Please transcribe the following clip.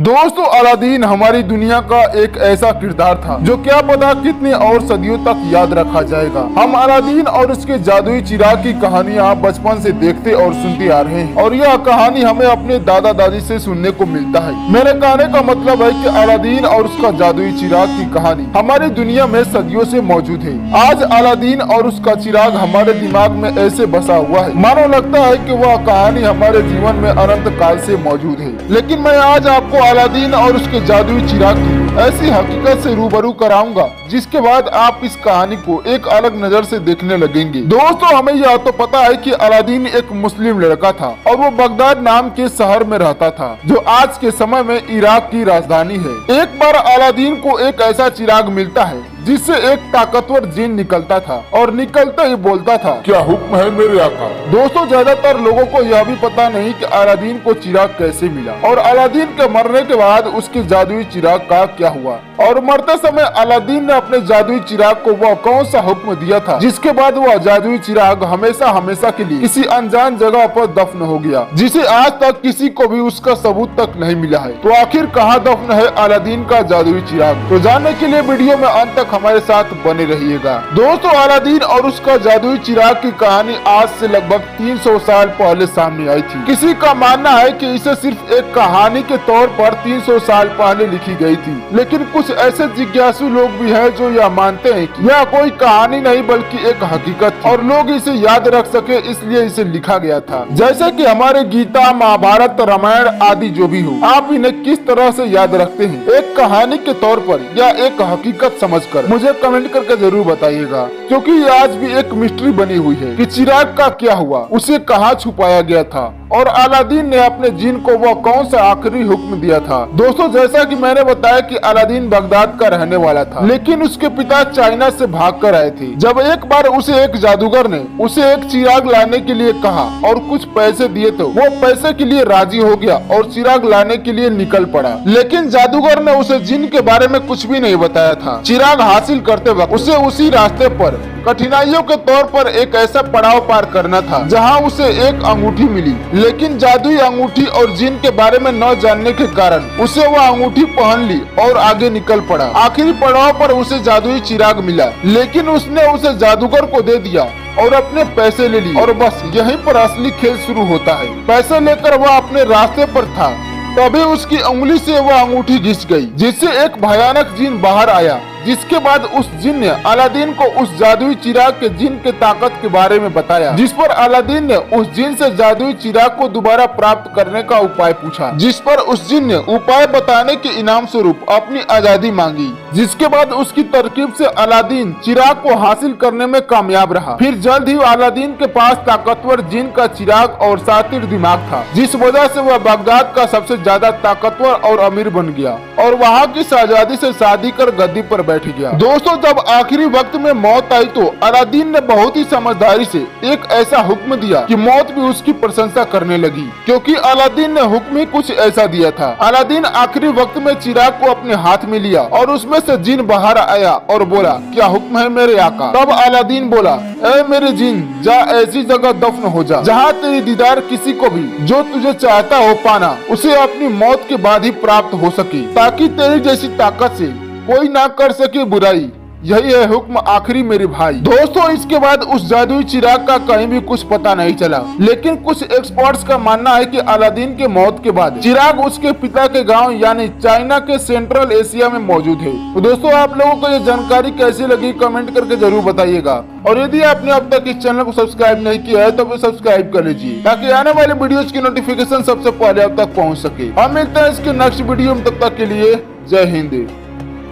दोस्तों, अलादीन हमारी दुनिया का एक ऐसा किरदार था जो क्या पता कितने और सदियों तक याद रखा जाएगा। हम अलादीन और उसके जादुई चिराग की कहानियां बचपन से देखते और सुनते आ रहे हैं और यह कहानी हमें अपने दादा दादी से सुनने को मिलता है। मेरे कहने का मतलब है कि अलादीन और उसका जादुई चिराग की कहानी हमारी दुनिया में सदियों से मौजूद है। आज अलादीन और उसका चिराग हमारे दिमाग में ऐसे बसा हुआ है मानो लगता है कि वह कहानी हमारे जीवन में अनंत काल से मौजूद है। लेकिन मैं आज आपको अलादीन और उसके जादुई चिराग की ऐसी हकीकत से रूबरू कराऊंगा जिसके बाद आप इस कहानी को एक अलग नजर से देखने लगेंगे। दोस्तों, हमें यह तो पता है कि अलादीन एक मुस्लिम लड़का था और वो बगदाद नाम के शहर में रहता था जो आज के समय में इराक की राजधानी है। एक बार अलादीन को एक ऐसा चिराग मिलता है जिससे एक ताकतवर जिन निकलता था और निकलते ही बोलता था, क्या हुक्म है मेरे आका। दोस्तों, ज्यादातर लोगों को यह भी पता नहीं कि अलादीन को चिराग कैसे मिला और अलादीन के मरने के बाद उसके जादुई चिराग का क्या हुआ और मरते समय अलादीन ने अपने जादुई चिराग को वह कौन सा हुक्म दिया था जिसके बाद वह जादुई चिराग हमेशा हमेशा के लिए किसी अनजान जगह पर दफन हो गया जिसे आज तक किसी को भी उसका सबूत तक नहीं मिला है। तो आखिर कहाँ दफन है अलादीन का जादुई चिराग? तो जानने के लिए वीडियो में अंत तक हमारे साथ बने रहिएगा। दोस्तों, अलादीन और उसका जादुई चिराग की कहानी आज से लगभग 300 साल पहले सामने आई थी। किसी का मानना है कि इसे सिर्फ एक कहानी के तौर पर 300 साल पहले लिखी गई थी, लेकिन कुछ ऐसे जिज्ञासु लोग भी हैं जो यह मानते हैं कि यह कोई कहानी नहीं बल्कि एक हकीकत थी और लोग इसे याद रख सके इसलिए इसे लिखा गया था। जैसे कि हमारे गीता, महाभारत, रामायण आदि जो भी हो, आप इन्हें किस तरह से याद रखते हैं, एक कहानी के तौर पर या एक हकीकत समझकर मुझे कमेंट करके जरूर बताइएगा, क्योंकि ये आज भी एक मिस्ट्री बनी हुई है कि चिराग का क्या हुआ, उसे कहाँ छुपाया गया था और अलादीन ने अपने जिन को वह कौन सा आखिरी हुक्म दिया था। दोस्तों, जैसा कि मैंने बताया कि अलादीन बगदाद का रहने वाला था, लेकिन उसके पिता चाइना से भागकर आए थे। जब एक बार उसे एक जादूगर ने उसे एक चिराग लाने के लिए कहा और कुछ पैसे दिए तो वो पैसे के लिए राजी हो गया और चिराग लाने के लिए निकल पड़ा। लेकिन जादूगर ने उसे जिन के बारे में कुछ भी नहीं बताया था। चिराग हासिल करते वक्त उसे उसी रास्ते पर कठिनाइयों के तौर पर एक ऐसा पड़ाव पार करना था जहां उसे एक अंगूठी मिली, लेकिन जादुई अंगूठी और जिन के बारे में न जानने के कारण उसे वह अंगूठी पहन ली और आगे निकल पड़ा। आखिरी पड़ाव पर उसे जादुई चिराग मिला, लेकिन उसने उसे जादूगर को दे दिया और अपने पैसे ले लिए और बस यहीं पर असली खेल शुरू होता है। पैसे लेकर वह अपने रास्ते पर था, तभी उसकी उंगली से वह अंगूठी घिस गई जिससे एक भयानक जिन बाहर आया, जिसके बाद उस जिन ने अलादीन को उस जादुई चिराग के जिन के ताकत के बारे में बताया, जिस पर अलादीन ने उस जिन से जादुई चिराग को दोबारा प्राप्त करने का उपाय पूछा, जिस पर उस जिन ने उपाय बताने के इनाम स्वरूप अपनी आजादी मांगी, जिसके बाद उसकी तरकीब से अलादीन चिराग को हासिल करने में कामयाब रहा। फिर जल्द ही अलादीन के पास ताकतवर जिन का चिराग और सातिर दिमाग था, जिस वजह से वह बगदाद का सबसे ज्यादा ताकतवर और अमीर बन गया और वहाँ की शहजादी से शादी कर गद्दी पर बैठ गया। दोस्तों, जब आखिरी वक्त में मौत आई तो अलादीन ने बहुत ही समझदारी से एक ऐसा हुक्म दिया कि मौत भी उसकी प्रशंसा करने लगी, क्योंकि अलादीन ने हुक्म ही कुछ ऐसा दिया था। अलादीन आखिरी वक्त में चिराग को अपने हाथ में लिया और उसमें से जिन बाहर आया और बोला, क्या हुक्म है मेरे आका? तब अलादीन बोला, ए मेरे जिन, जा ऐसी जगह दफन हो जा जहाँ तेरी दीदार किसी को भी जो तुझे चाहता हो पाना उसे अपनी मौत के बाद ही प्राप्त हो सके, ताकि तेरी जैसी ताकत से कोई ना कर सके बुराई। यही है हुक्म आखिरी मेरे भाई। दोस्तों, इसके बाद उस जादुई चिराग का कहीं भी कुछ पता नहीं चला, लेकिन कुछ एक्सपर्ट्स का मानना है कि अलादीन के मौत के बाद चिराग उसके पिता के गांव यानी चाइना के सेंट्रल एशिया में मौजूद है। तो दोस्तों, आप लोगों को ये जानकारी कैसी लगी कमेंट करके जरूर बताइएगा और यदि आपने अब तक इस चैनल को सब्सक्राइब नहीं किया है तो सब्सक्राइब कर लीजिए ताकि आने वाले वीडियोज की नोटिफिकेशन सबसे पहले अब तक पहुँच सके। हम मिलते हैं इसके नेक्स्ट वीडियो में, तब तक के लिए जय हिंद।